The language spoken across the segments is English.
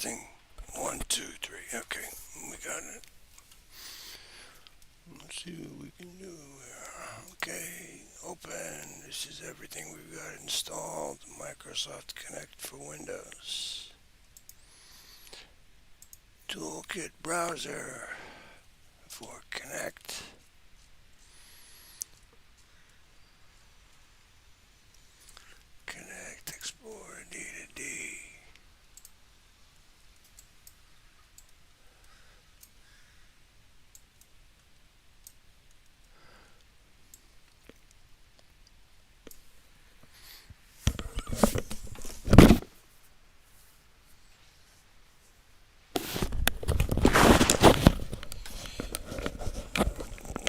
Testing. 1, 2, 3. Okay, we got it. Let's see what we can do here. Okay, open. This is everything we've got installed. Microsoft Connect for Windows. Toolkit browser for Connect. Connect, Explorer, D to D.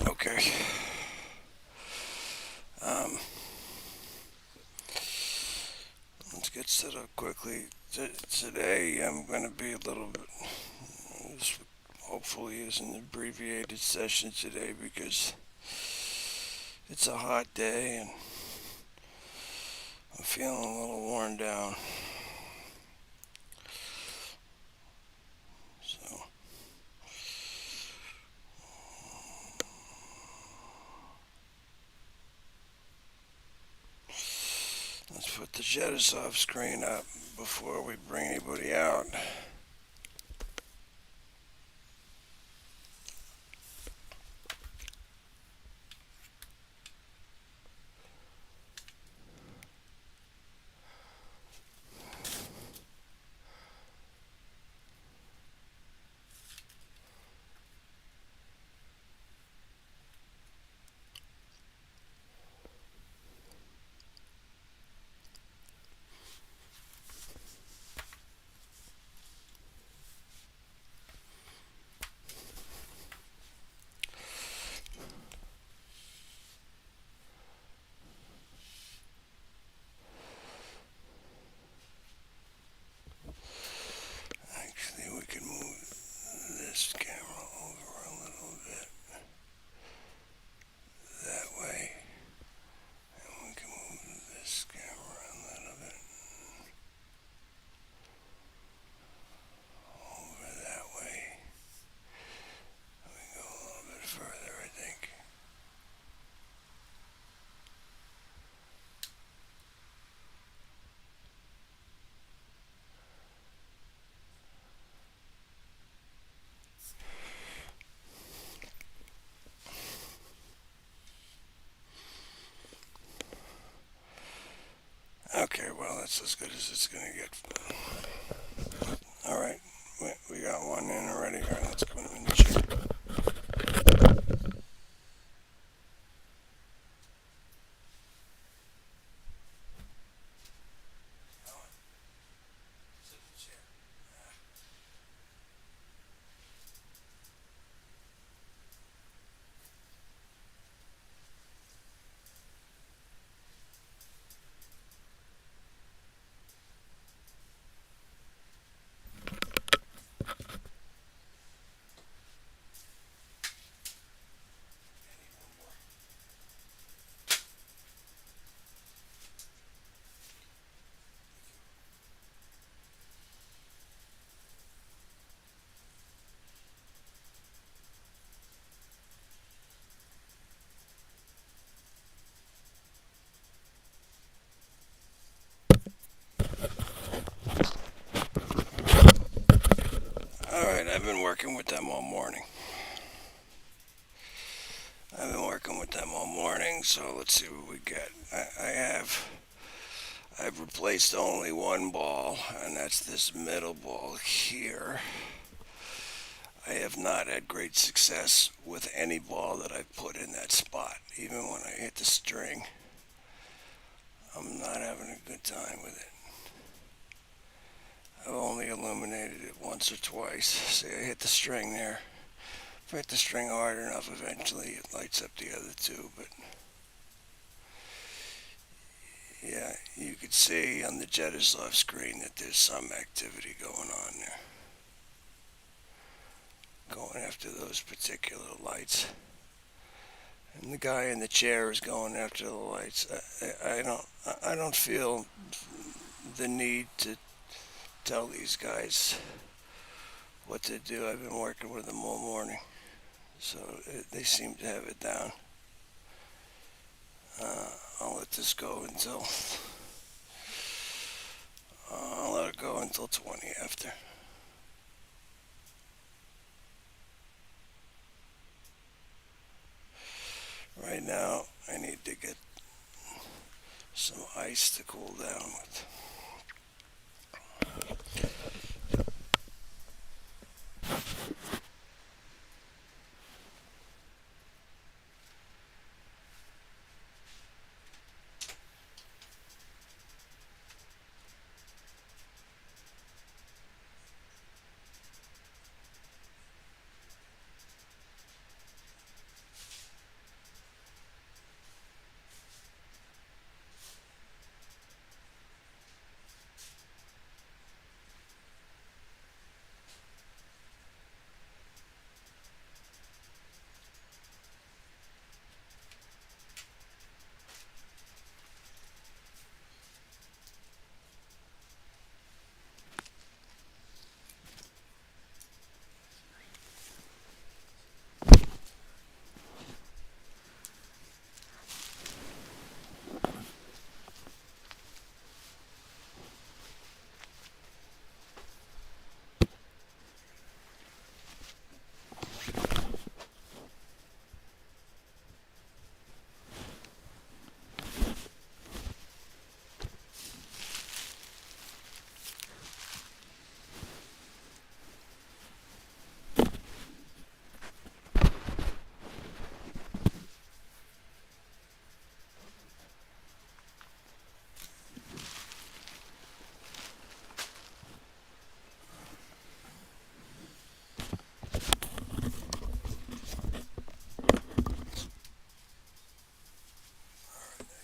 Okay. Let's get set up quickly. Today I'm going to be a little bit, hopefully is an abbreviated session today because it's a hot day and I'm feeling a little worn down. So let's put the Jedasoft screen up before we bring anybody out. Actually, we can move this camera over a little bit that way, and we can move this camera a little bit over that way. We go a little bit further, I think. Okay, well, that's as good as it's going to get. All right, we got one in already. All right, let's put him in the chair. All right, I've been working with them all morning. So let's see what we get. I've replaced only one ball, and that's this middle ball here. I have not had great success with any ball that I've put in that spot. Even when I hit the string, I'm not having a good time with it. I've only illuminated it once or twice. See, I hit the string there. If I hit the string hard enough, eventually it lights up the other two, but yeah, you could see on the Jedasoft screen that there's some activity going on there. Going after those particular lights. And the guy in the chair is going after the lights. I don't feel the need to tell these guys what to do. I've been working with them all morning, so they seem to have it down. I'll let this go until I'll let it go until 20 after. Right now, I need to get some ice to cool down with.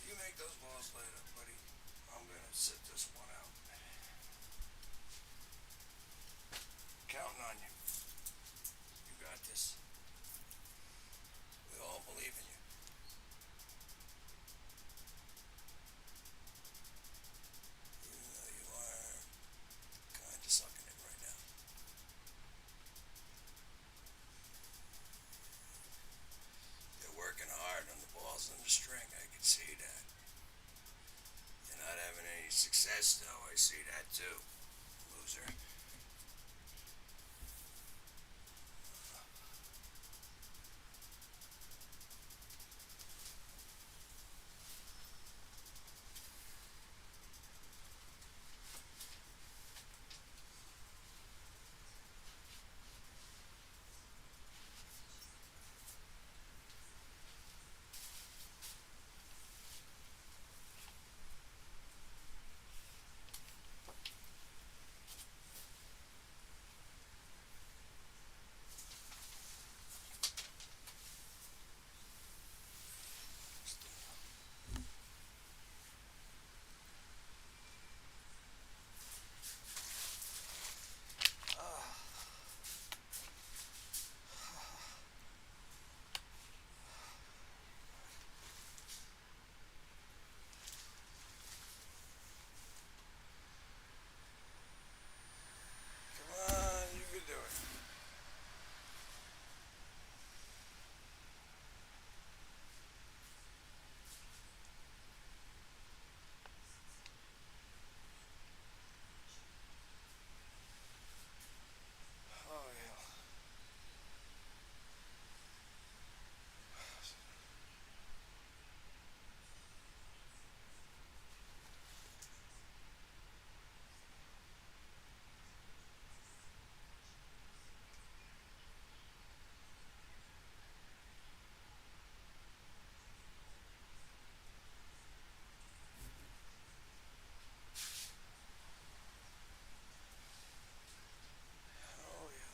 You make those balls later, buddy. I'm gonna sit this one out. Counting on you. You got this. We all believe in you. Even though you are kind of sucking it right now. They're working hard on the balls and the string. I can see that. You're not having any success, though. I see that too, loser. Come on, you can do it. Oh, yeah. Oh, yeah.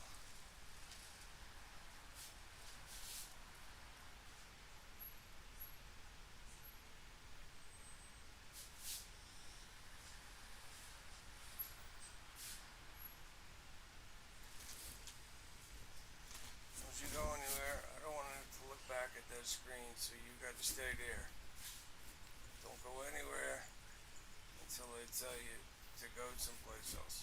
Don't you go anywhere. I don't want to look back at that screen, so you got to stay there. Don't go anywhere until they tell you to go someplace else.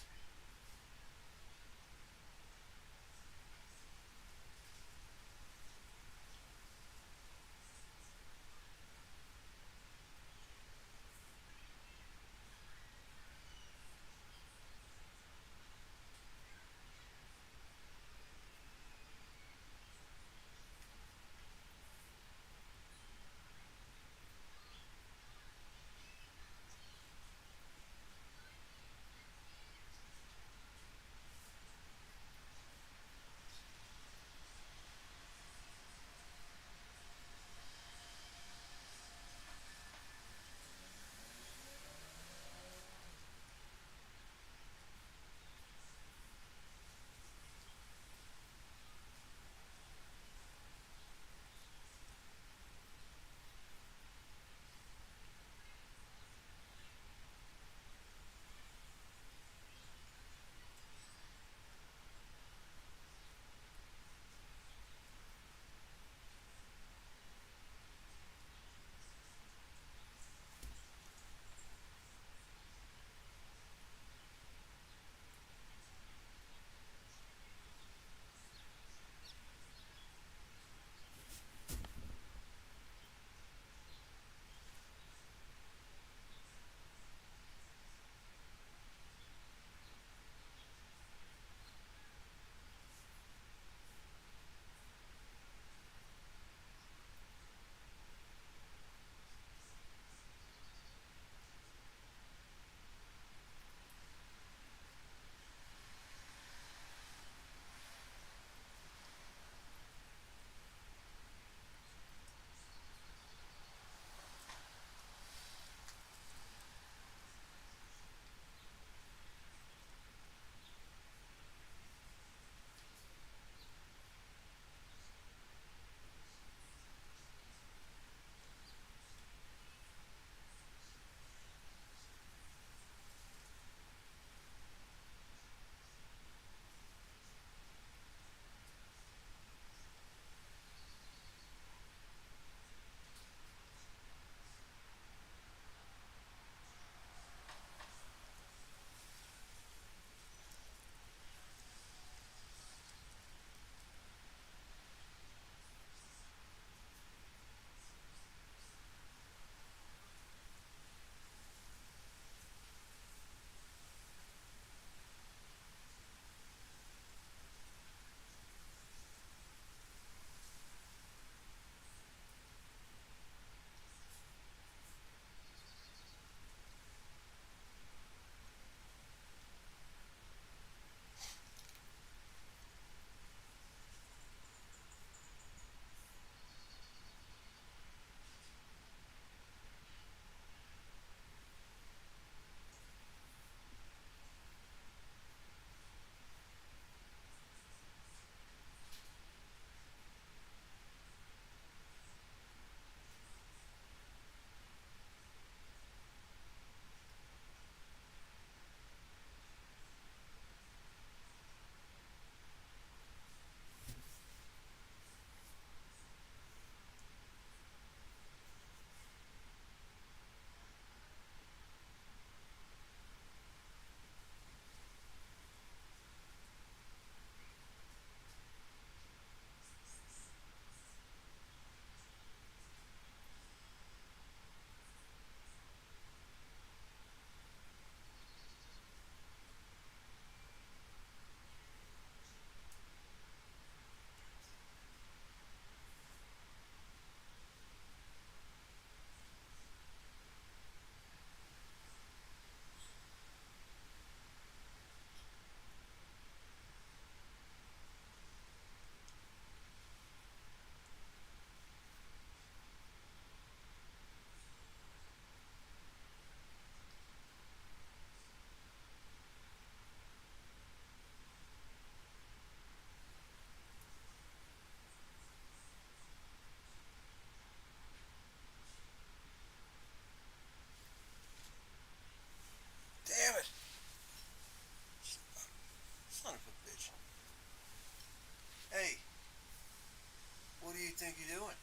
doing?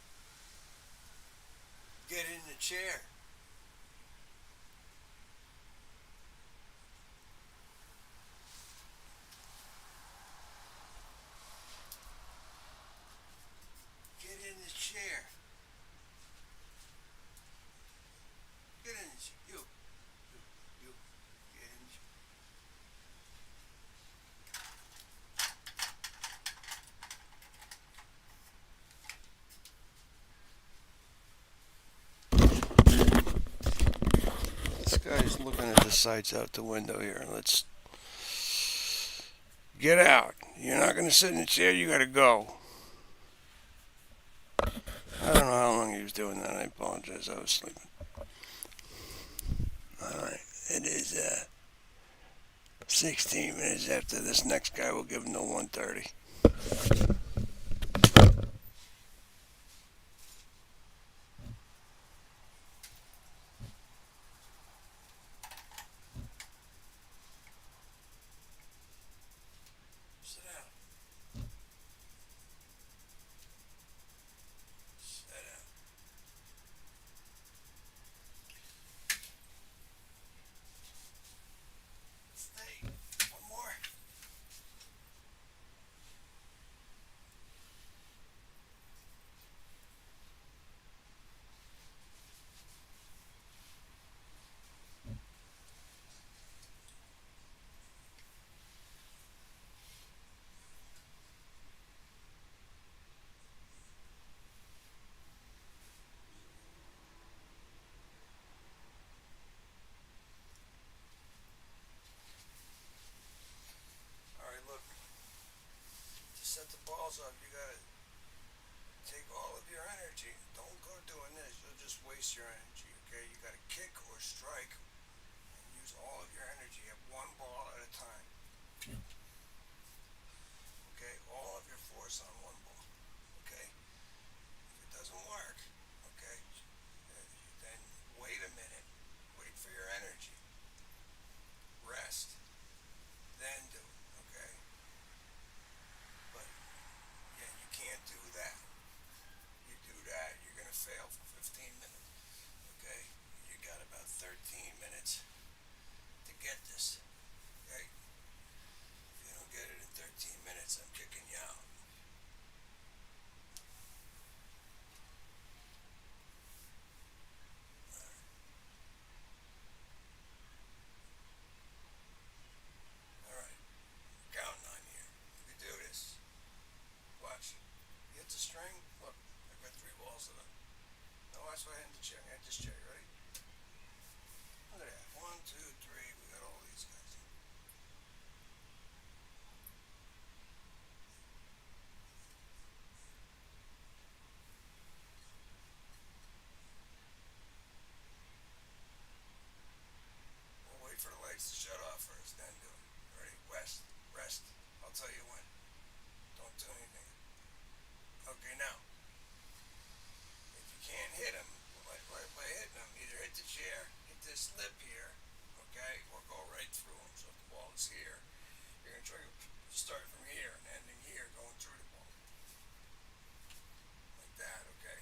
Get in the chair. Get in the chair. Get in the chair. You. Get in the chair. This guy's looking at the sights out the window here. Let's get out. You're not going to sit in the chair. You got to go. I don't know how long he was doing that. I apologize. I was sleeping. All right. It is 16 minutes after this next guy. Will give him till 1:30. Sit down. Sit down. Stay. One more. All right, look. To set the balls up, you gotta take all of your energy. Don't go doing this. You'll just waste your energy, okay? You gotta kick or strike and use all of your energy at one ball at a time, okay? All of your force on one ball, okay? If it doesn't work, okay, then wait a minute. Wait for your energy. Rest. Then do it, okay? But, yeah, you can't do that. You do that, you're gonna fail for 15 minutes, okay? You got about 13 minutes to get this, okay? If you don't get it in 13 minutes, I'm kicking you out. All right, counting on you. You can do this. Watch. You hit the string. Look, I've got three balls of them. Now watch what I hit the chair. I hit this chair. Ready? Look at that. One, two, three. We got all these guys. We'll wait for the lights to shut off first, then do it. Ready? Rest. I'll tell you when. Don't do anything. Okay, now, if you can't hit them, right by hitting them, either hit the chair, hit this lip here, okay, or go right through them. So if the ball is here, you're going to try to start from here and ending here, going through the ball. Like that, okay?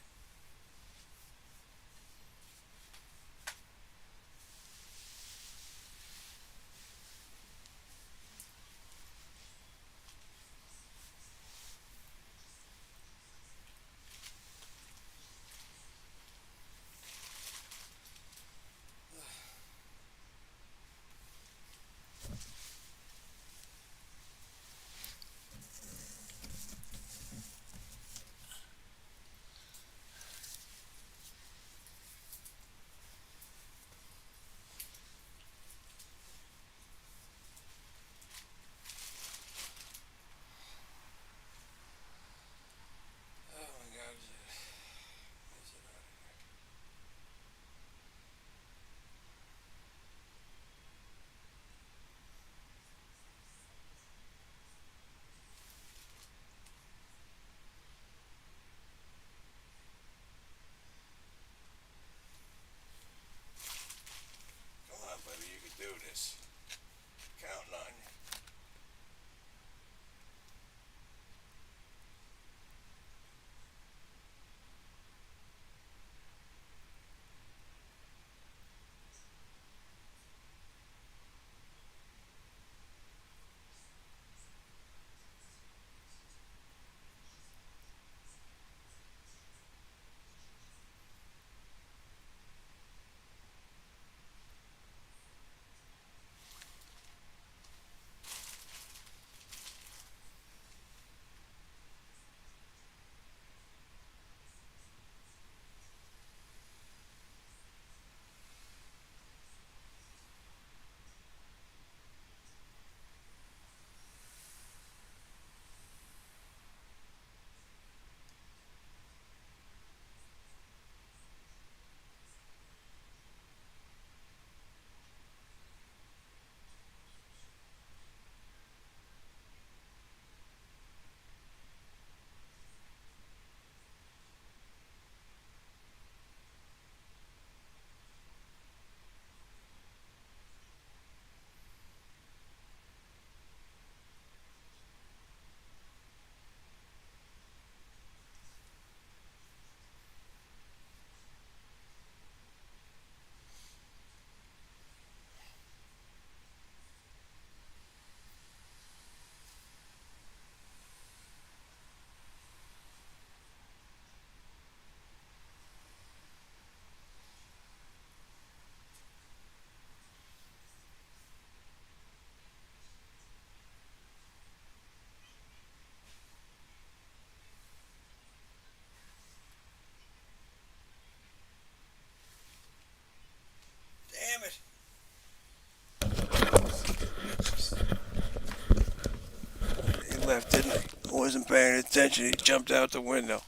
attention, he jumped out the window.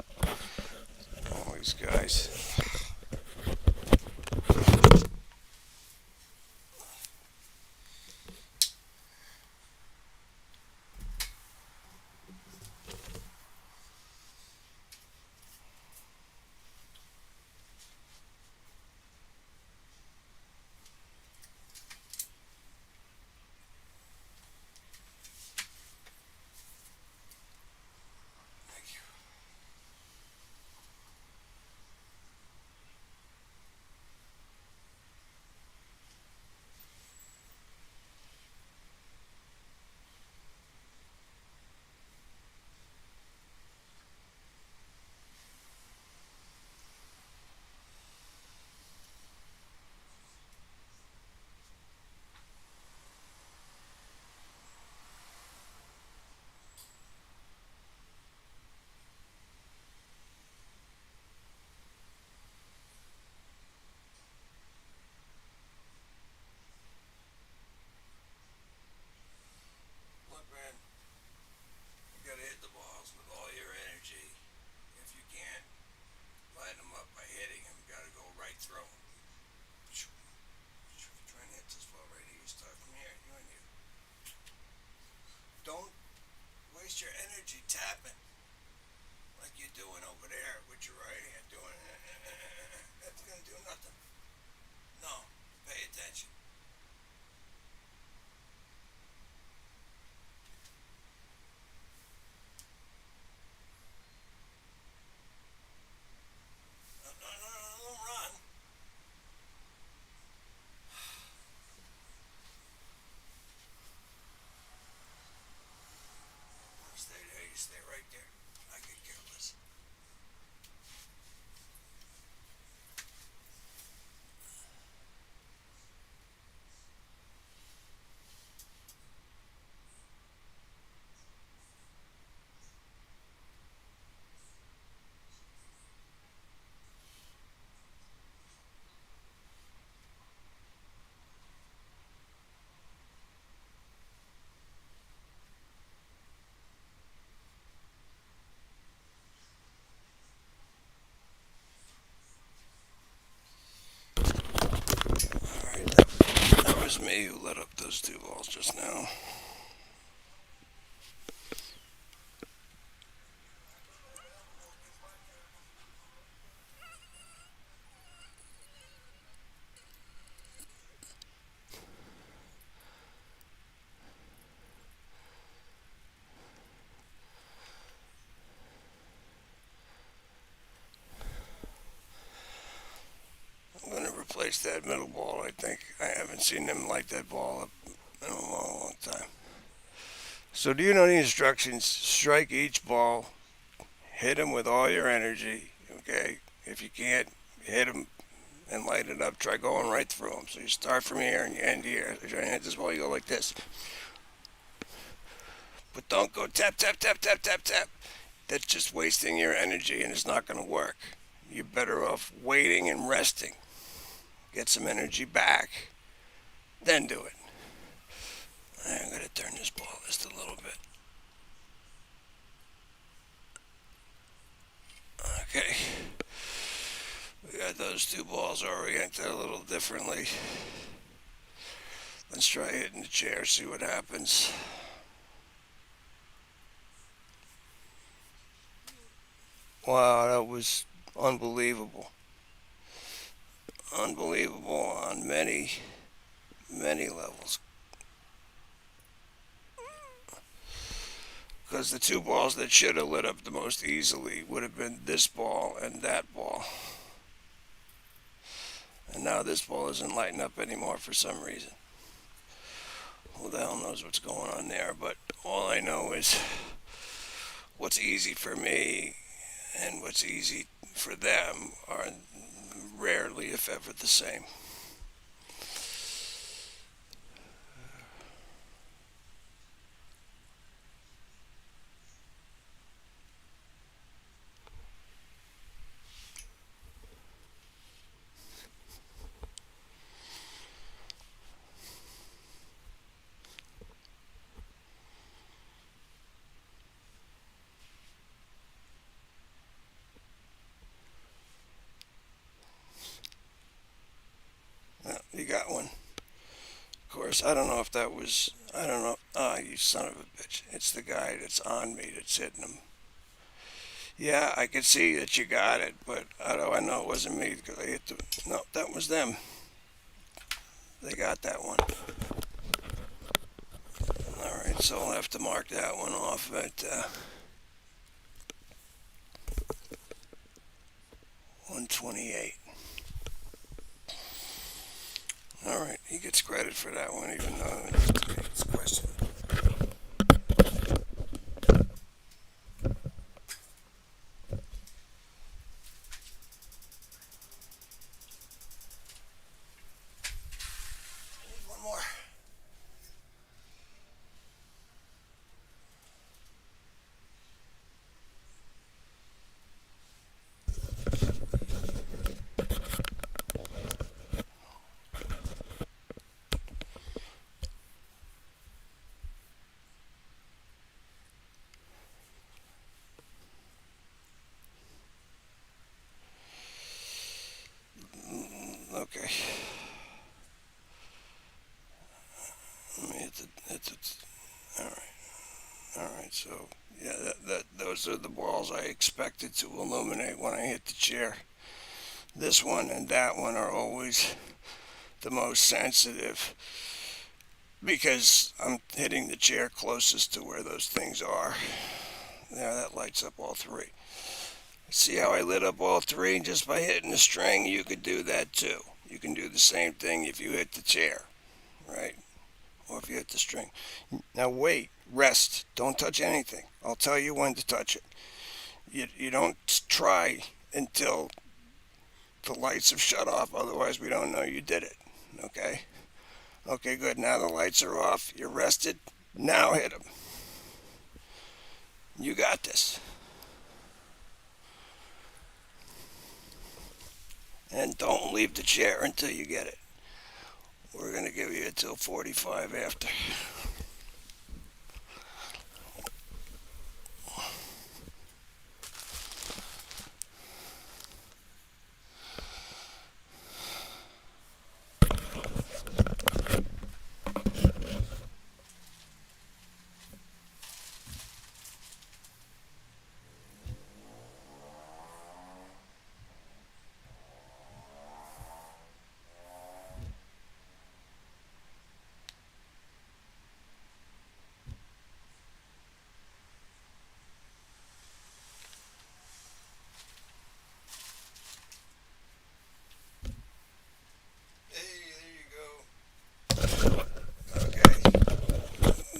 All these guys. Thank you. Look, man, you gotta hit the balls with all your energy. If you can't light them up by hitting them, you gotta go right through them. If you're trying to hit this ball right here, you start from here, you and you. Don't waste your energy tapping like you're doing over there with your right hand doing that's gonna do nothing. No, pay attention. No, no, no, no, don't run. Stay there, you stay right there. I get careless. Alright, that was me who lit up those two balls just now. I'm gonna replace that middle ball, I think. I haven't seen them light that ball up in a long, long time. So do you know the instructions? Strike each ball, hit them with all your energy, okay? If you can't hit them and light it up, try going right through them. So you start from here and you end here. So you're trying to hit this ball, you go like this. But don't go tap, tap, tap, tap, tap, tap. That's just wasting your energy and it's not going to work. You're better off waiting and resting. Get some energy back, then do it. I'm going to turn this ball just a little bit. Okay. We got those two balls oriented a little differently. Let's try hitting the chair, see what happens. Wow, that was unbelievable. Unbelievable on many, many levels. Because the two balls that should have lit up the most easily would have been this ball and that ball. And now this ball isn't lighting up anymore for some reason. Who the hell knows what's going on there? But all I know is what's easy for me and what's easy for them are rarely, if ever, the same. You got one. Of course, I don't know if that was, I don't know. Ah, you son of a bitch. It's the guy that's on me that's hitting him. Yeah, I could see that you got it, but how do I know it wasn't me? Because I hit the, no, that was them. They got that one. Alright, so I'll have to mark that one off at 128. Alright, he gets credit for that one, even though it's questionable. I need one more. Okay. Let me hit the, alright. Alright, so, yeah, those are the balls I expected to illuminate when I hit the chair. This one and that one are always the most sensitive because I'm hitting the chair closest to where those things are. There, that lights up all three. See how I lit up all three just by hitting the string? You could do that too. You can do the same thing if you hit the chair, right? Or if you hit the string. Now wait, rest, don't touch anything. I'll tell you when to touch it. You don't try until the lights have shut off, otherwise we don't know you did it, okay? Okay, good, now the lights are off, you're rested, now hit them. You got this. And don't leave the chair until you get it. We're going to give you until 45 after.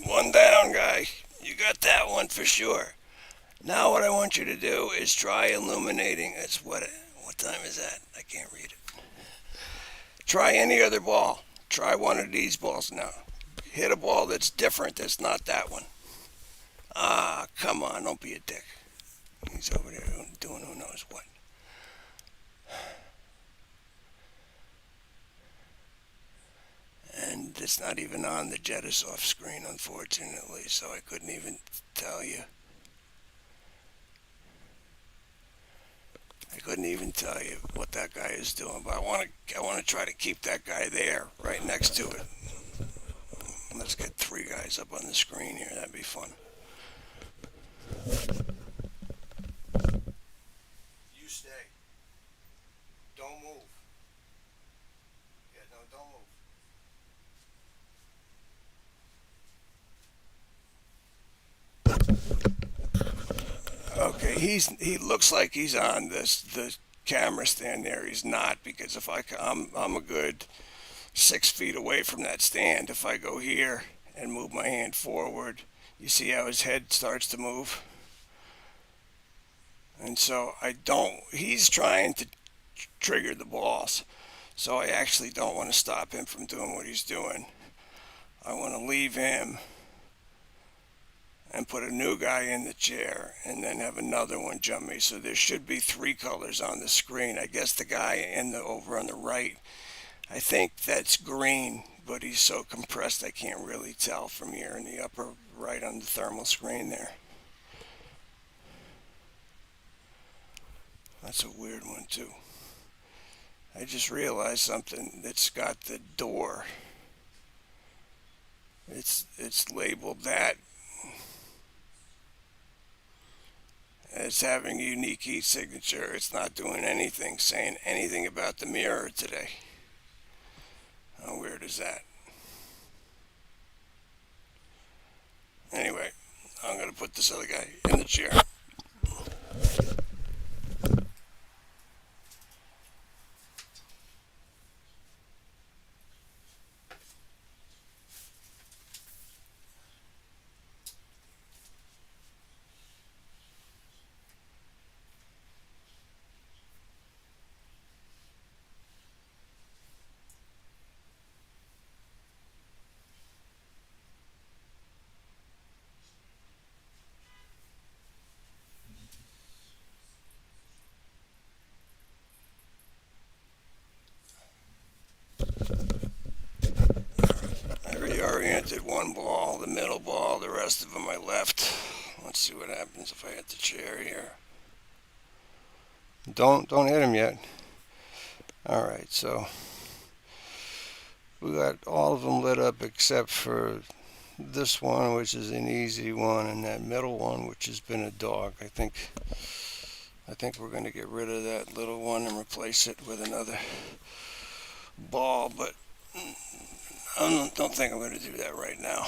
One down, guy. You got that one for sure. Now what I want you to do is try illuminating. It's what time is that? I can't read it. Try any other ball. Try one of these balls now. Hit a ball that's different. That's not that one. Ah, come on. Don't be a dick. He's over there doing who knows what. And it's not even on the Jedasoft screen, unfortunately, so I couldn't even tell you. I couldn't even tell you what that guy is doing, but I want to try to keep that guy there, right next to it. Let's get three guys up on the screen here. That'd be fun. You stay. Don't move. Yeah, no, don't move. Okay, he looks like he's on the camera stand there. He's not, because if I'm a good 6 feet away from that stand. If I go here and move my hand forward, you see how his head starts to move? And so he's trying to trigger the balls. So I actually don't want to stop him from doing what he's doing. I want to leave him and put a new guy in the chair and then have another one jump me. So there should be three colors on the screen. I guess the guy over on the right, I think that's green, but he's so compressed I can't really tell from here in the upper right on the thermal screen there. That's a weird one too. I just realized something. It's got the door. It's labeled that. It's having a unique heat signature. It's not doing anything, saying anything about the mirror today. How weird is that? Anyway, I'm going to put this other guy in the chair. I reoriented one ball, the middle ball, the rest of them I left. Let's see what happens if I hit the chair here. Don't hit him yet. All right, so we got all of them lit up except for this one, which is an easy one, and that middle one, which has been a dog. I think we're going to get rid of that little one and replace it with another ball, but I don't think I'm going to do that right now.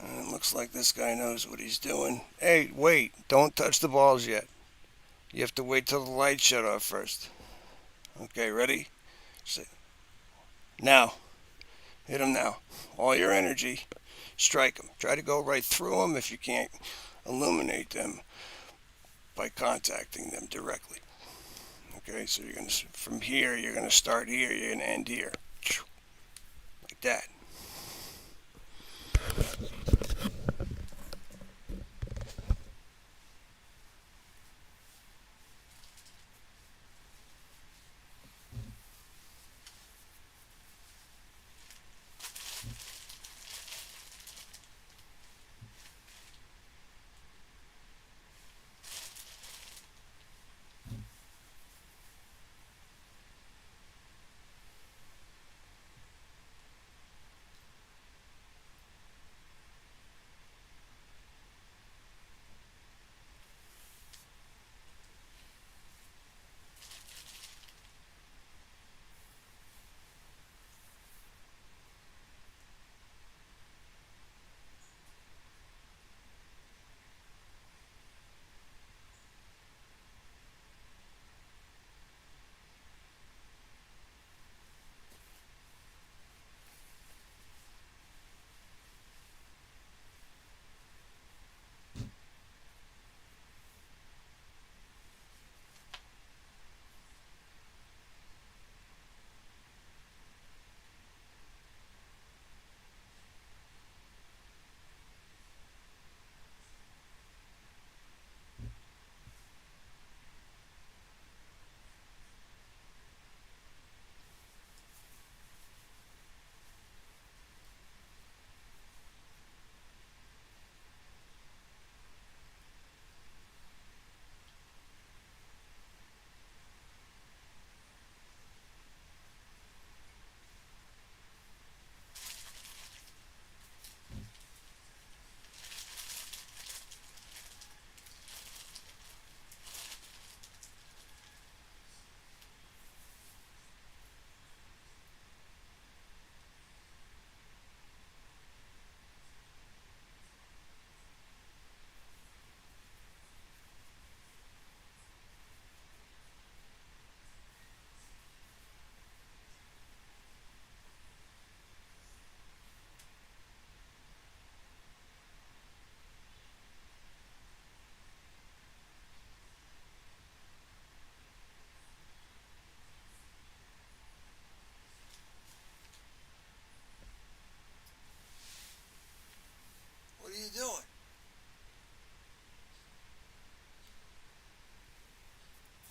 And it looks like this guy knows what he's doing. Hey, wait, don't touch the balls yet. You have to wait till the lights shut off first. Okay, ready? Now. Hit him now. All your energy. Strike them. Try to go right through them if you can't illuminate them by contacting them directly. Okay, so you're going to, from here, you're going to start here, you're going to end here. Like that. What are you doing?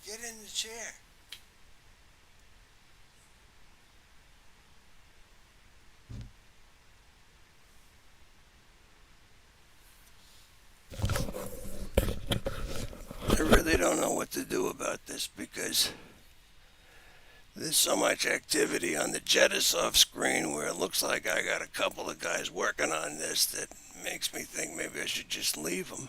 Get in the chair. I really don't don't know what to do about this because there's so much activity on the Jedasoft screen where it looks like I got a couple of guys working on this that makes me think maybe I should just leave them.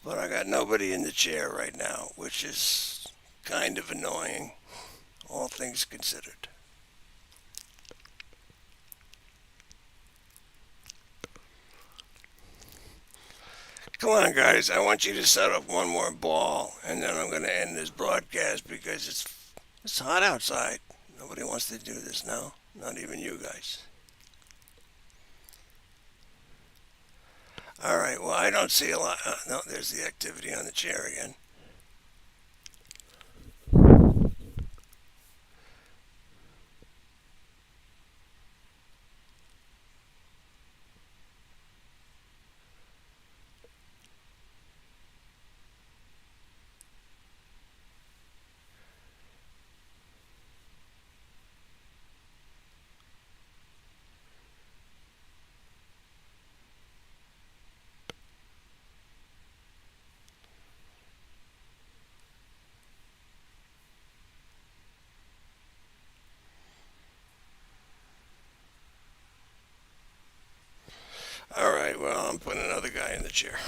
But I got nobody in the chair right now, which is kind of annoying, all things considered. Come on, guys. I want you to set up one more ball, and then I'm going to end this broadcast because it's hot outside. Nobody wants to do this now, not even you guys. All right. Well, I don't see a lot. No, there's the activity on the chair again. All right. Well, I'm putting another guy in the chair.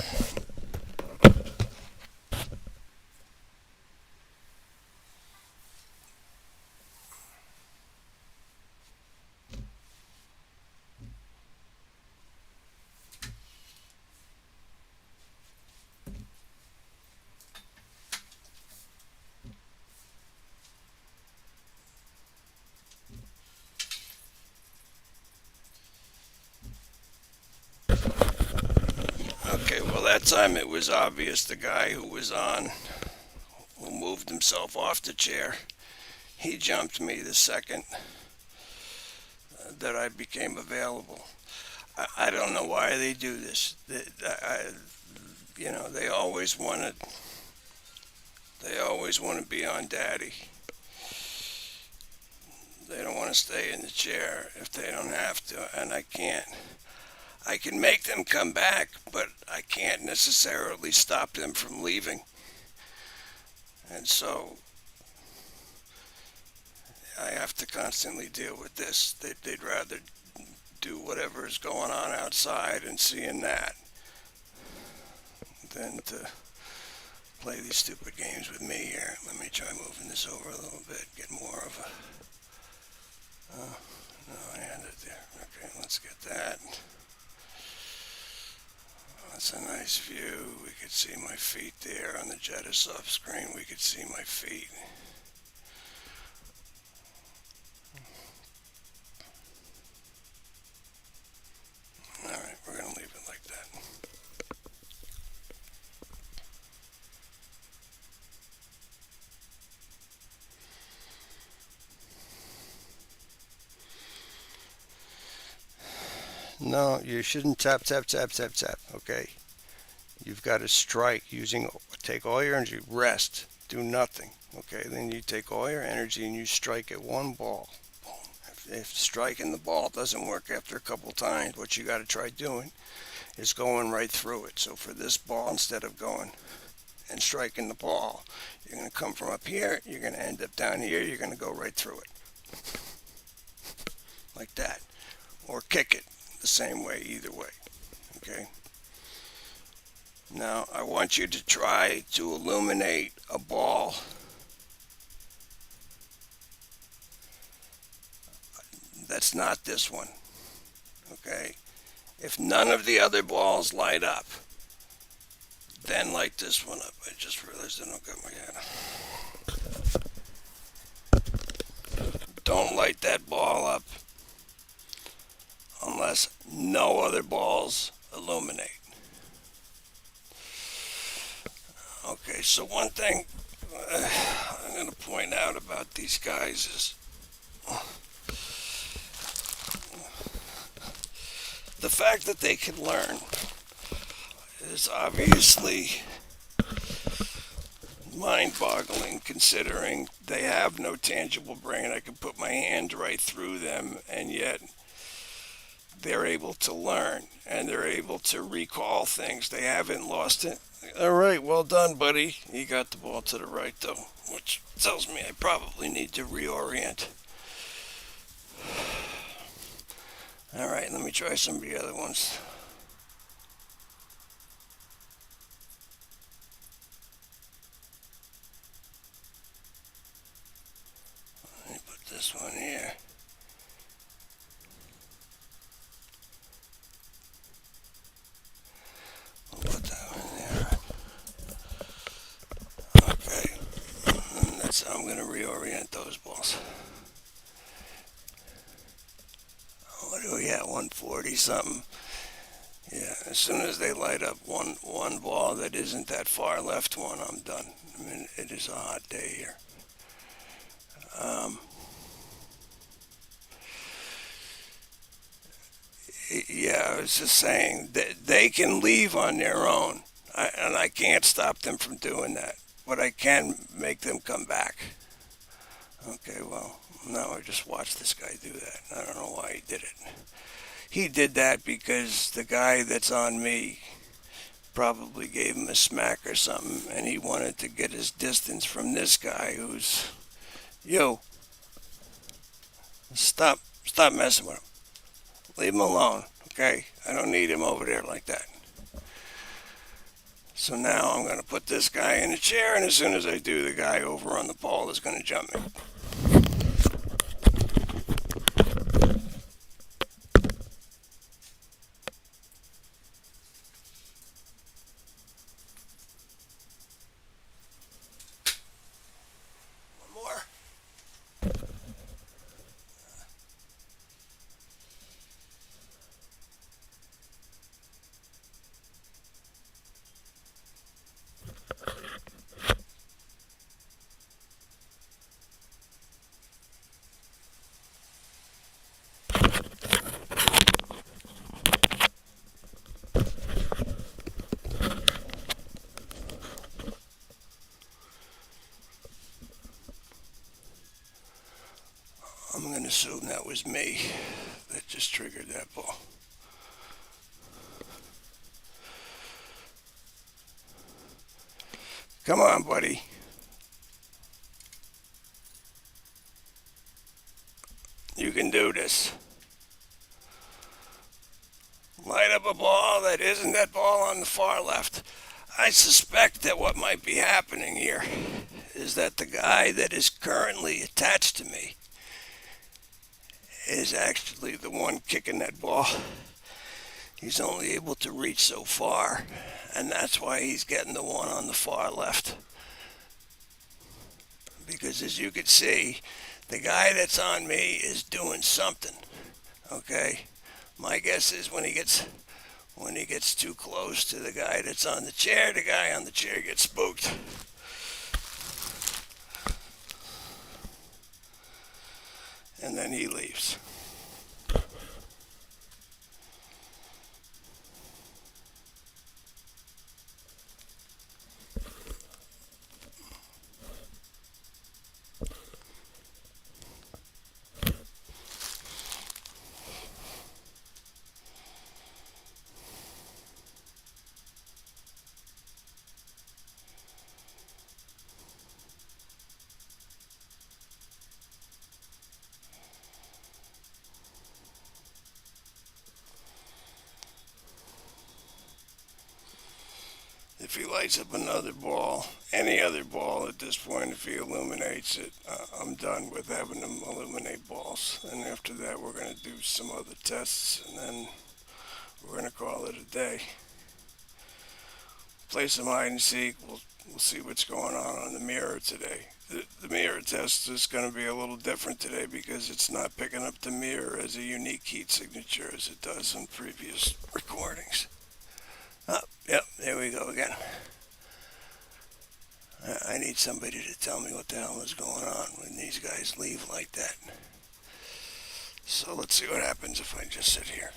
Okay. Well, that time it was obvious the guy who was on, who moved himself off the chair, he jumped me the second that I became available. I don't know why they do this. They always want to be on daddy. They don't want to stay in the chair if they don't have to, and I can't. I can make them come back, but I can't necessarily stop them from leaving. And so I have to constantly deal with this. They'd rather do whatever is going on outside and seeing that than to play these stupid games with me here. Let me try moving this over a little bit, get more of a... no, I had it there. Okay, let's get that. That's a nice view. We could see my feet there on the Jedasoft screen. We could see my feet. Alright, we're going to leave it like that. No, you shouldn't tap, tap, tap, tap, tap, okay? You've got to strike take all your energy, rest, do nothing, okay? Then you take all your energy and you strike at one ball. If striking the ball doesn't work after a couple times, what you got to try doing is going right through it. So for this ball, instead of going and striking the ball, you're going to come from up here, you're going to end up down here, you're going to go right through it. Like that. Or kick it the same way, either way. Okay? Now, I want you to try to illuminate a ball. That's not this one. Okay? If none of the other balls light up, then light this one up. I just realized I don't got my head. Don't light that ball up unless no other balls illuminate. Okay, so one thing I'm going to point out about these guys is the fact that they can learn is obviously mind-boggling, considering they have no tangible brain. I can put my hand right through them, and yet they're able to learn and they're able to recall things. They haven't lost it. Alright, well done, buddy. You got the ball to the right, though, which tells me I probably need to reorient. Alright, let me try some of the other ones. Let me put this one here. We'll put that one there. Okay, and that's how I'm going to reorient those balls. What do we at? 140 something. Yeah, as soon as they light up one ball that isn't that far left one, I'm done. I mean, it is a hot day here. Um, yeah, I was just saying that they can leave on their own, and I can't stop them from doing that, but I can make them come back. Okay, well, now I just watched this guy do that. I don't know why he did it. He did that because the guy that's on me probably gave him a smack or something, and he wanted to get his distance from this guy who's, yo, stop messing with him. Leave him alone, okay? I don't need him over there like that. So now I'm going to put this guy in a chair, and as soon as I do, the guy over on the ball is going to jump me. One more. I'm going to assume that was me that just triggered that ball. Come on, buddy. You can do this. Light up a ball that isn't that ball on the far left. I suspect that what might be happening here is that the guy that is currently attached to me is actually the one kicking that ball. He's only able to reach so far, and that's why he's getting the one on the far left. Because as you can see, the guy that's on me is doing something. Okay? My guess is when he gets too close to the guy that's on the chair, the guy on the chair gets spooked. And then he leaves. If he lights up another ball, any other ball at this point, if he illuminates it, I'm done with having him illuminate balls. And after that, we're going to do some other tests, and then we're going to call it a day. Play some hide and seek. We'll see what's going on the mirror today. The mirror test is going to be a little different today because it's not picking up the mirror as a unique heat signature as it does in previous recordings. Oh, yep, there we go again. I need somebody to tell me what the hell is going on when these guys leave like that. So let's see what happens if I just sit here.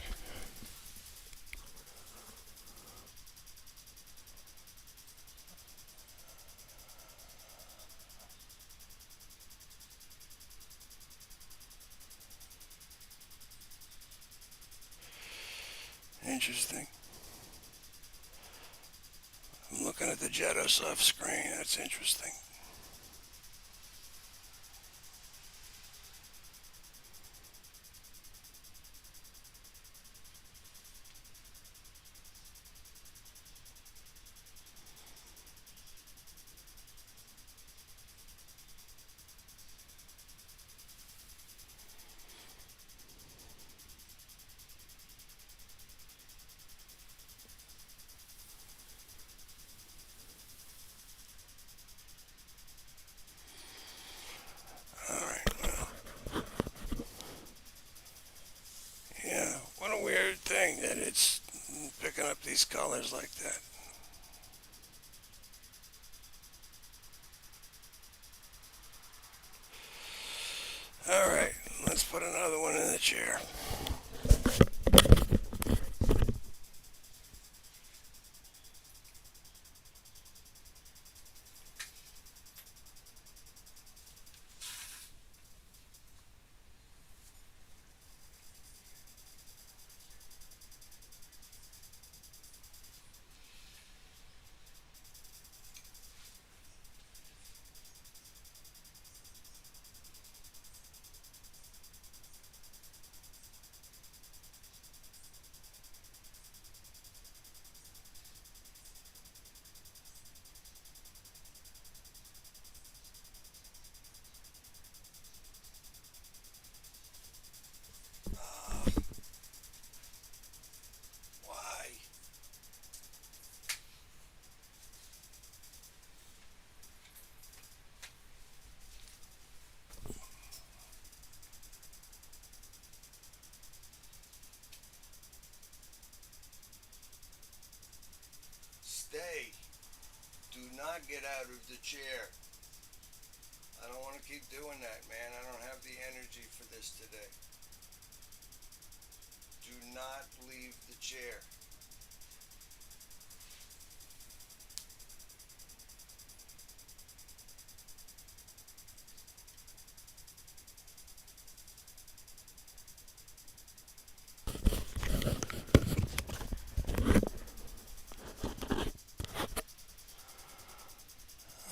Interesting. I'm looking at with the Jedasoft screen. That's interesting. Alright, well, yeah, what a weird thing that it's picking up these colors like that. Alright, let's put another one in the chair. Why? Stay. Do not get out of the chair. I don't want to keep doing that, man. I don't have the energy for this today. Do not leave the chair.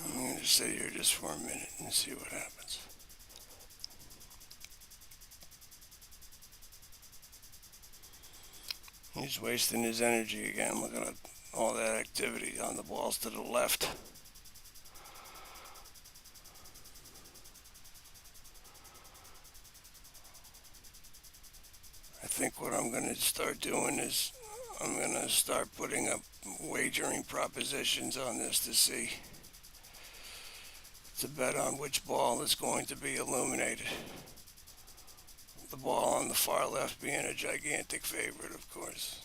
I'm going to sit here just for a minute and see what happens. He's wasting his energy again. Look at all that activity on the balls to the left. I think what I'm going to start doing is I'm going to start putting up wagering propositions on this to see, to bet on which ball is going to be illuminated. The ball on the far left being a gigantic favorite, of course.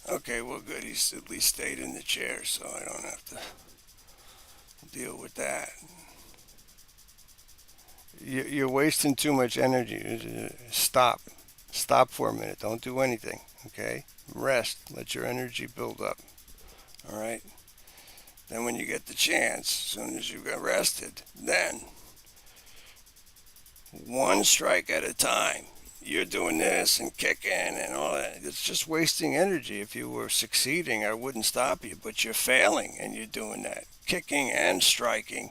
Okay, well, good. He's at least stayed in the chair, so I don't have to deal with that. You're wasting too much energy. Stop. Stop for a minute. Don't do anything. Okay? Rest. Let your energy build up. All right? Then, when you get the chance, as soon as you get rested, then one strike at a time. You're doing this and kicking and all that. It's just wasting energy. If you were succeeding, I wouldn't stop you, but you're failing and you're doing that. Kicking and striking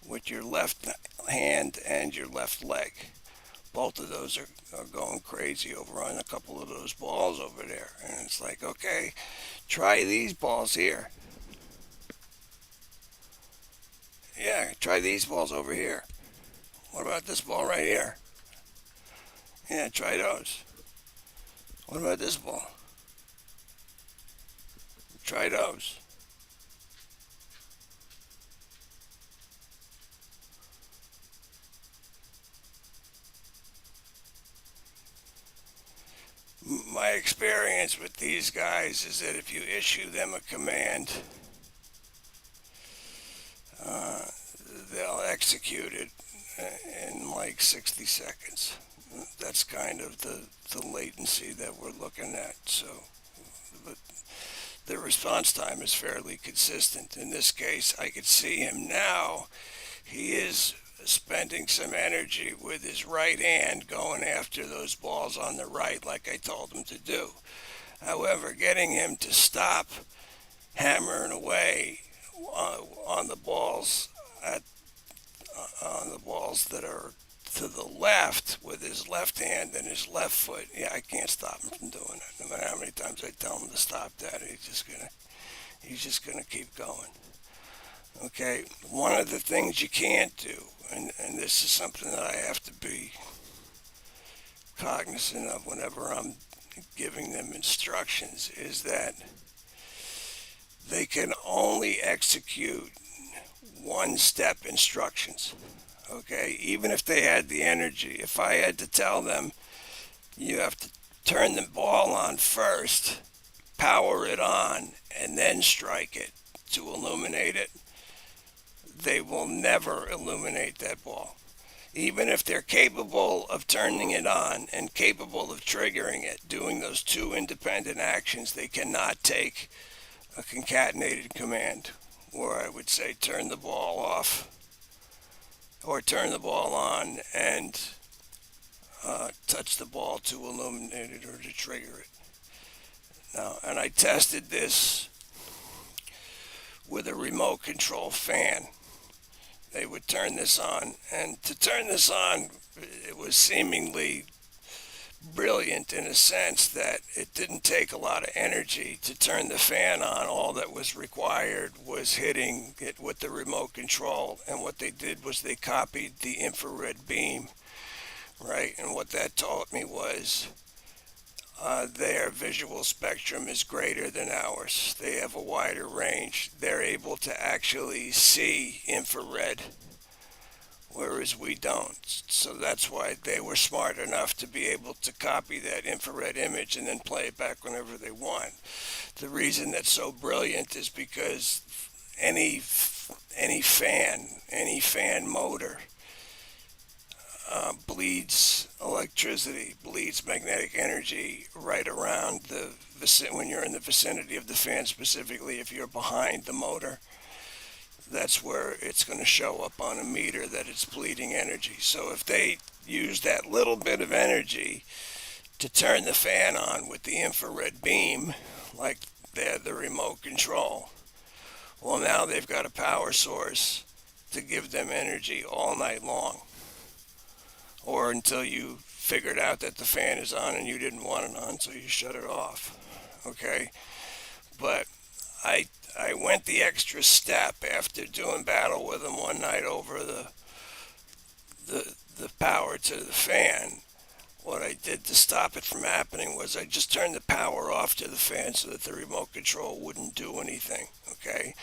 with your left hand and your left leg. Both of those are going crazy over on a couple of those balls over there. And it's like, okay, try these balls here. Yeah, try these balls over here. What about this ball right here? Yeah, try those. What about this ball? Try those. My experience with these guys is that if you issue them a command, uh, they'll execute it in like 60 seconds. That's kind of the latency that we're looking at. So, but the response time is fairly consistent. In this case, I could see him now. He is spending some energy with his right hand going after those balls on the right like I told him to do. However, getting him to stop hammering away on the balls on the balls that are to the left with his left hand and his left foot, yeah, I can't stop him from doing it. No matter how many times I tell him to stop that, he's just gonna keep going. Okay, one of the things you can't do, and this is something that I have to be cognizant of whenever I'm giving them instructions, is that they can only execute one step instructions. Okay, even if they had the energy, if I had to tell them you have to turn the ball on first, power it on, and then strike it to illuminate it, they will never illuminate that ball. Even if they're capable of turning it on and capable of triggering it, doing those two independent actions, they cannot take a concatenated command where I would say turn the ball off or turn the ball on and touch the ball to illuminate it or to trigger it. Now, and I tested this with a remote control fan. They would turn this on, and to turn this on, it was seemingly brilliant in a sense that it didn't take a lot of energy to turn the fan on. All that was required was hitting it with the remote control, and what they did was they copied the infrared beam, right? And what that taught me was their visual spectrum is greater than ours. They have a wider range. They're able to actually see infrared, whereas we don't. So that's why they were smart enough to be able to copy that infrared image and then play it back whenever they want. The reason that's so brilliant is because any fan motor bleeds electricity, bleeds magnetic energy right around when you're in the vicinity of the fan. Specifically, if you're behind the motor, that's where it's going to show up on a meter that it's bleeding energy. So if they use that little bit of energy to turn the fan on with the infrared beam, like they had the remote control, well, now they've got a power source to give them energy all night long, or until you figured out that the fan is on and you didn't want it on, so you shut it off. Okay, but I went the extra step after doing battle with them one night over the power to the fan. What I did to stop it from happening was I just turned the power off to the fan so that the remote control wouldn't do anything. Okay,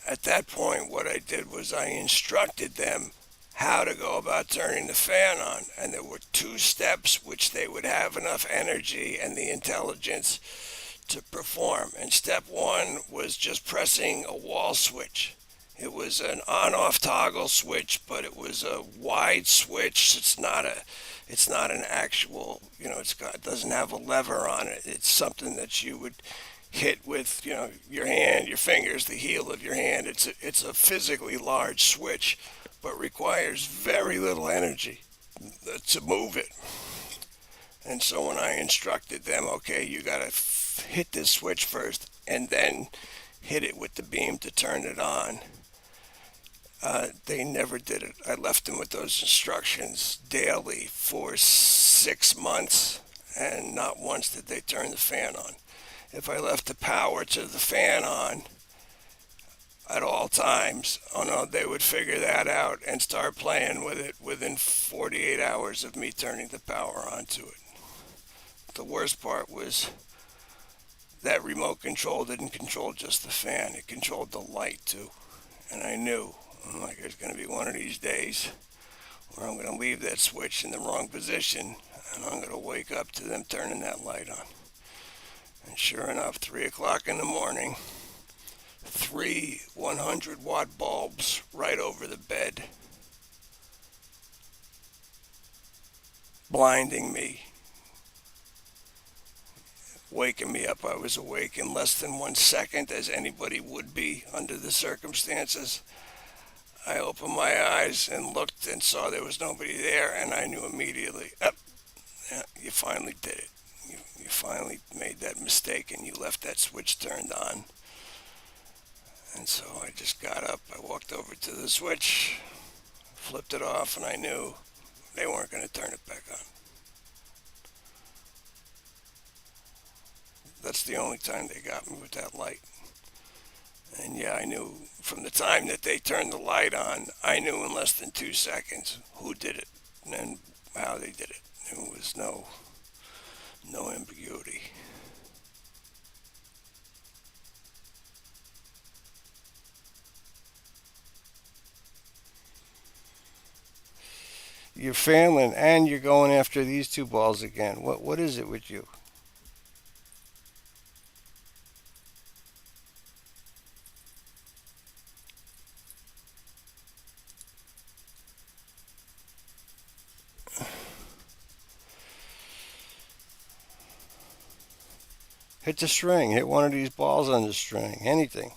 at that point, what I did was I instructed them how to go about turning the fan on, and there were two steps which they would have enough energy and the intelligence to perform. And step one was just pressing a wall switch. It was an on-off toggle switch, but it was a wide switch. It's not an actual, it doesn't have a lever on it. It's something that you would hit with, your hand, your fingers, the heel of your hand. It's a physically large switch, but requires very little energy to move it. And so when I instructed them, okay, you got to hit this switch first and then hit it with the beam to turn it on, they never did it. I left them with those instructions daily for 6 months, and not once did they turn the fan on. If I left the power to the fan on at all times, oh no, they would figure that out and start playing with it within 48 hours of me turning the power onto it. The worst part was that remote control didn't control just the fan, it controlled the light too. And I knew, there's going to be one of these days where I'm going to leave that switch in the wrong position and I'm going to wake up to them turning that light on. And sure enough, 3 o'clock in the morning, three 100-watt bulbs right over the bed, blinding me, waking me up. I was awake in less than 1 second, as anybody would be under the circumstances. I opened my eyes and looked and saw there was nobody there, and I knew immediately, yeah, you finally did it. You finally made that mistake and you left that switch turned on. And so I just got up, I walked over to the switch, flipped it off, and I knew they weren't going to turn it back on. That's the only time they got me with that light. And yeah, I knew from the time that they turned the light on, I knew in less than 2 seconds who did it and how they did it. There was no ambiguity. You're failing, and you're going after these two balls again. What is it with you? Hit the string. Hit one of these balls on the string. Anything.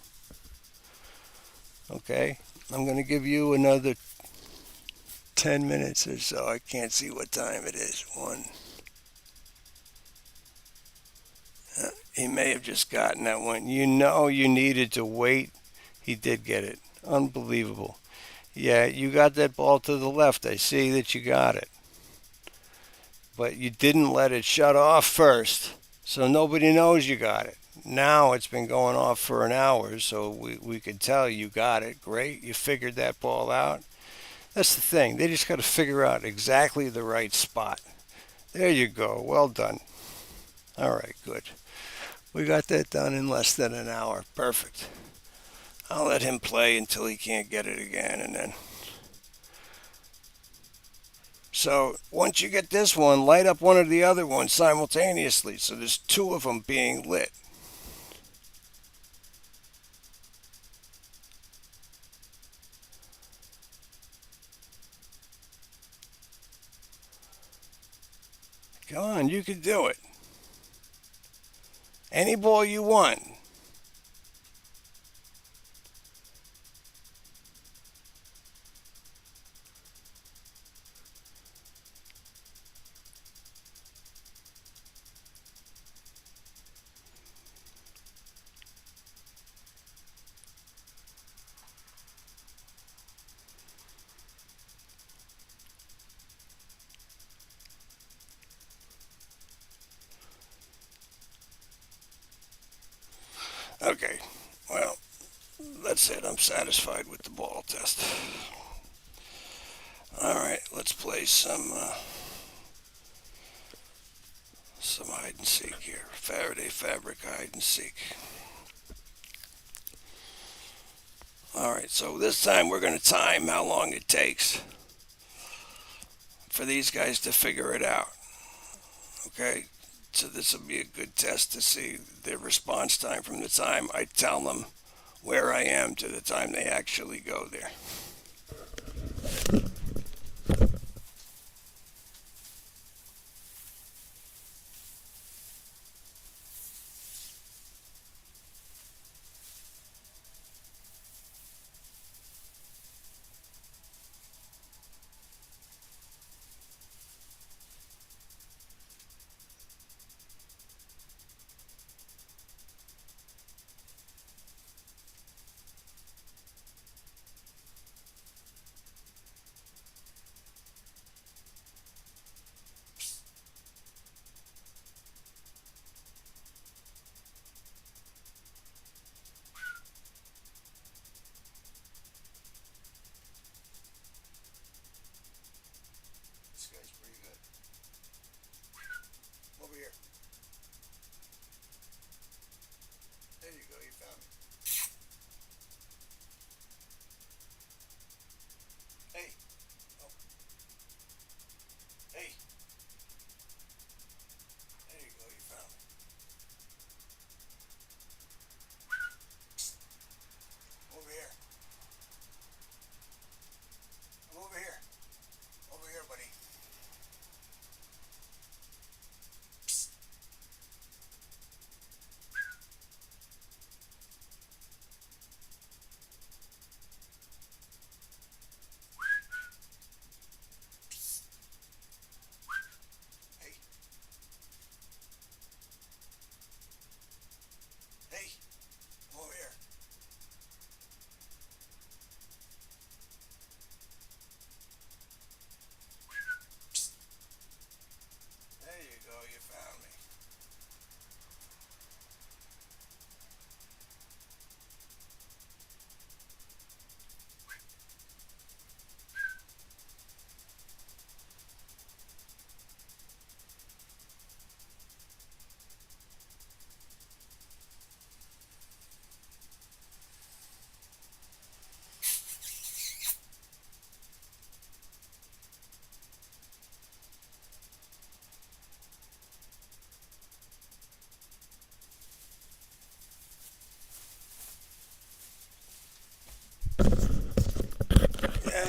Okay? I'm going to give you another 10 minutes or so. I can't see what time it is. One. He may have just gotten that one. You know you needed to wait. He did get it. Unbelievable. Yeah, you got that ball to the left. I see that you got it. But you didn't let it shut off first, so nobody knows you got it. Now it's been going off for an hour, so we could tell you got it. Great, you figured that ball out. That's the thing. They just got to figure out exactly the right spot. There you go. Well done. All right, good. We got that done in less than an hour. Perfect. I'll let him play until he can't get it again, and then. So once you get this one, light up one of the other ones simultaneously. So there's two of them being lit. Come on, you can do it. Any ball you want. Okay, well, that's it. I'm satisfied with the ball test. All right, let's play some hide and seek here. Faraday fabric hide and seek. All right, so this time we're going to time how long it takes for these guys to figure it out. Okay, so this will be a good test to see their response time from the time I tell them where I am to the time they actually go there.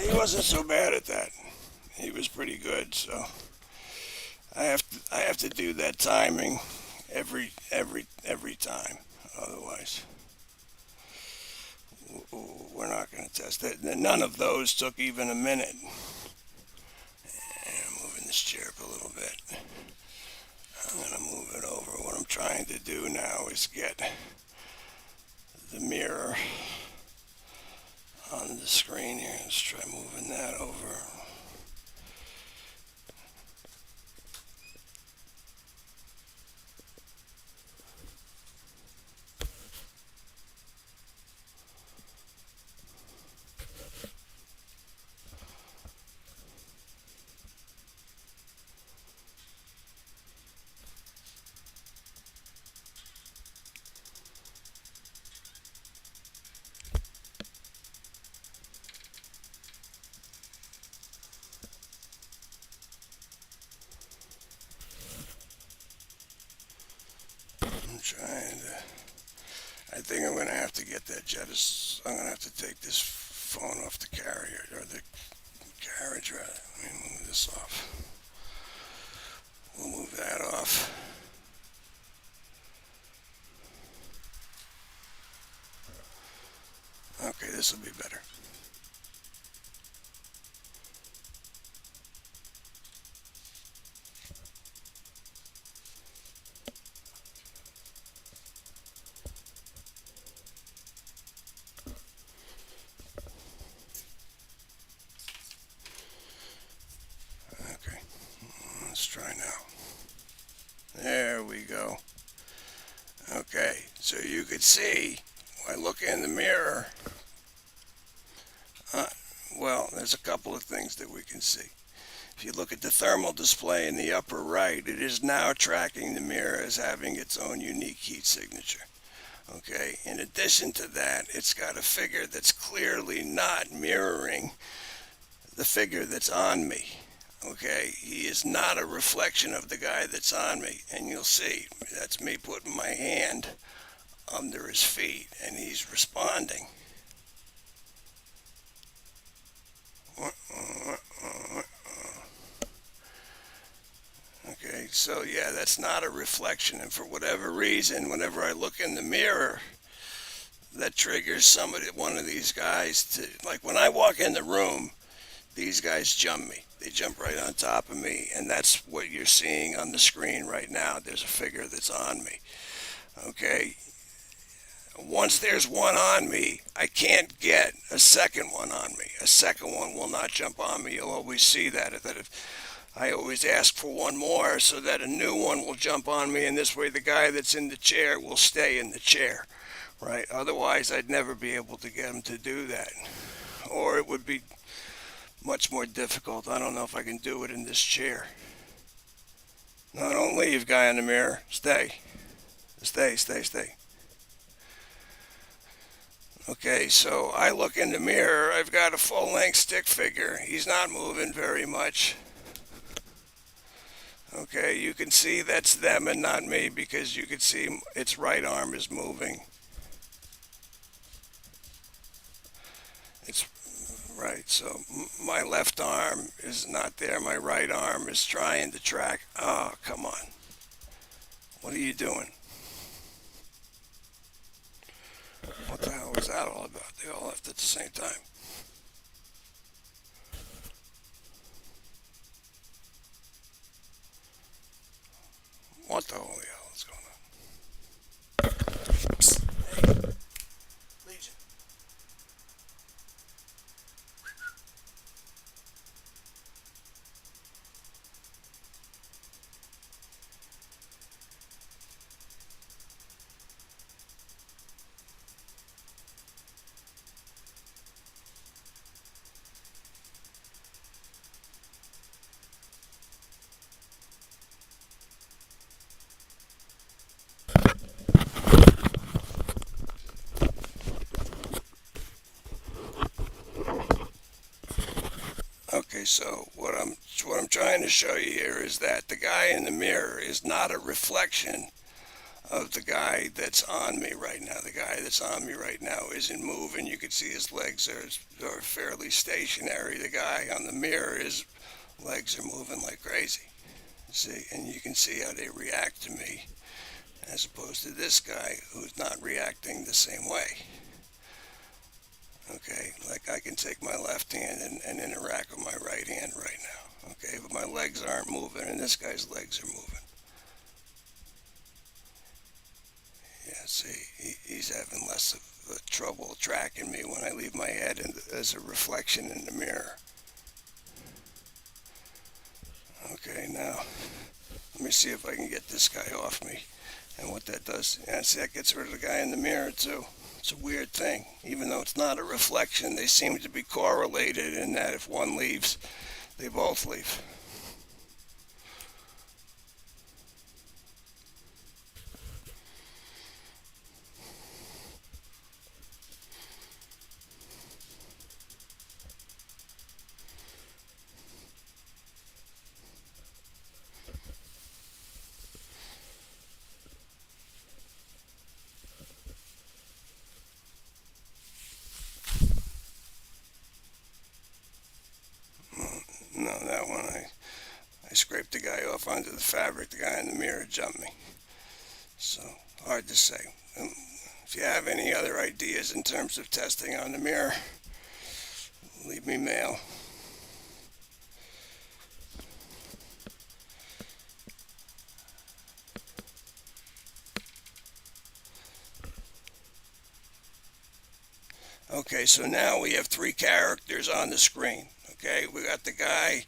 he wasn't so bad at that. He was pretty good. So I have to do that timing every time. Otherwise, we're not going to test it. None of those took even a minute. And I'm moving this chair up a little bit. I'm going to move it over. What I'm trying to do now is get the mirror on the screen here. Let's try moving that over. I'm trying to. I think I'm going to have to get that Jedasoft. I'm going to have to take this phone off the carrier, or the carriage rather. Let me move this off. We'll move that off. Okay, this will be better. Okay, let's try now. There we go. Okay, so you could see, when I look in the mirror, well, there's a couple of things that we can see. If you look at the thermal display in the upper right, it is now tracking the mirror as having its own unique heat signature. Okay, in addition to that, it's got a figure that's clearly not mirroring the figure that's on me. Okay, he is not a reflection of the guy that's on me, and you'll see that's me putting my hand under his feet, and he's responding. Okay, so yeah, that's not a reflection, and for whatever reason, whenever I look in the mirror, that triggers one of these guys to, like when I walk in the room, these guys jump me. They jump right on top of me, and that's what you're seeing on the screen right now. There's a figure that's on me. Okay, once there's one on me, I can't get a second one on me. A second one will not jump on me. You'll always see that. If I always ask for one more so that a new one will jump on me, and this way the guy that's in the chair will stay in the chair, right? Otherwise, I'd never be able to get him to do that, or it would be much more difficult. I don't know if I can do it in this chair. No, don't leave, guy in the mirror. Stay. Stay, stay, stay. Okay, so I look in the mirror. I've got a full-length stick figure. He's not moving very much. Okay, you can see that's them and not me, because you can see its right arm is moving. It's right, so my left arm is not there. My right arm is trying to track. Oh, come on. What are you doing? What the hell was that all about? They all left at the same time. What the holy hell is going on? Psst. Hey, Legion. Okay, so what I'm trying to show you here is that the guy in the mirror is not a reflection of the guy that's on me right now. The guy that's on me right now isn't moving. You can see his legs are fairly stationary. The guy on the mirror, his legs are moving like crazy. See, and you can see how they react to me as opposed to this guy who's not reacting the same way. Okay, like I can take my left hand and interact with my right hand right now. Okay, but my legs aren't moving and this guy's legs are moving. Yeah, see, he's having less of trouble tracking me when I leave my head as a reflection in the mirror. Okay, now let me see if I can get this guy off me. And what that does, yeah, see, that gets rid of the guy in the mirror too. It's a weird thing. Even though it's not a reflection, they seem to be correlated in that if one leaves, they both leave. No, that one I scraped the guy off onto the fabric. The guy in the mirror jumped me. So, hard to say. If you have any other ideas in terms of testing on the mirror, leave me mail. Okay, so now we have three characters on the screen. Okay, we got the guy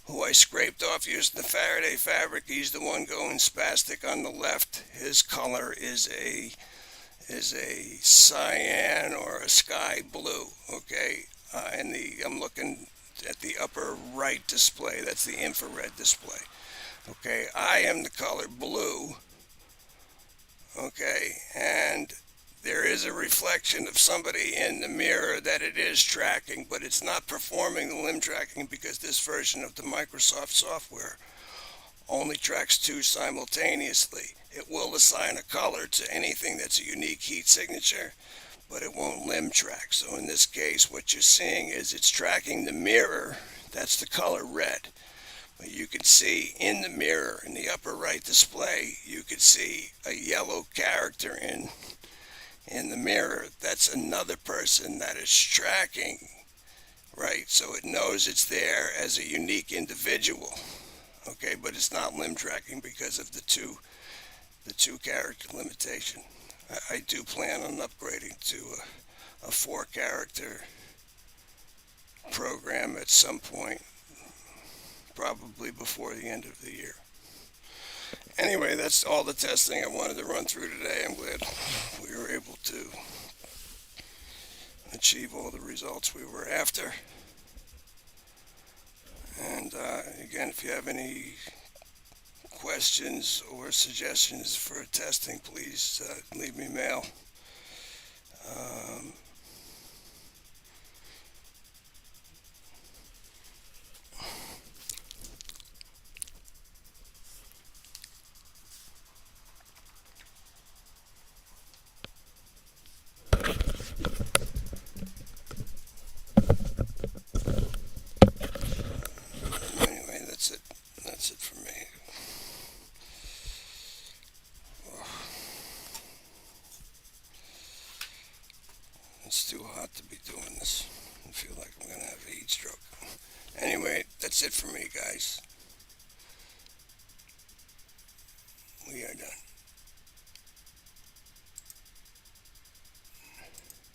who I scraped off using the Faraday fabric. He's the one going spastic on the left. His color is a cyan or a sky blue. Okay, I'm looking at the upper right display. That's the infrared display. Okay, I am the color blue. Okay, and there is a reflection of somebody in the mirror that it is tracking, but it's not performing the limb tracking because this version of the Microsoft software only tracks two simultaneously. It will assign a color to anything that's a unique heat signature, but it won't limb track. So in this case, what you're seeing is it's tracking the mirror. That's the color red. But you can see in the mirror, in the upper right display, you can see a yellow character in the mirror. That's another person that is tracking, right? So it knows it's there as a unique individual. Okay, but it's not limb tracking because of the two character limitation. I do plan on upgrading to a 4 character program at some point, probably before the end of the year. Anyway, that's all the testing I wanted to run through today. I'm glad we were able to achieve all the results we were after. And again, if you have any questions or suggestions for testing, please leave me mail. Um, anyway, that's it. That's it for me. It's too hot to be doing this. I feel like I'm going to have a heat stroke. Anyway, that's it for me, guys.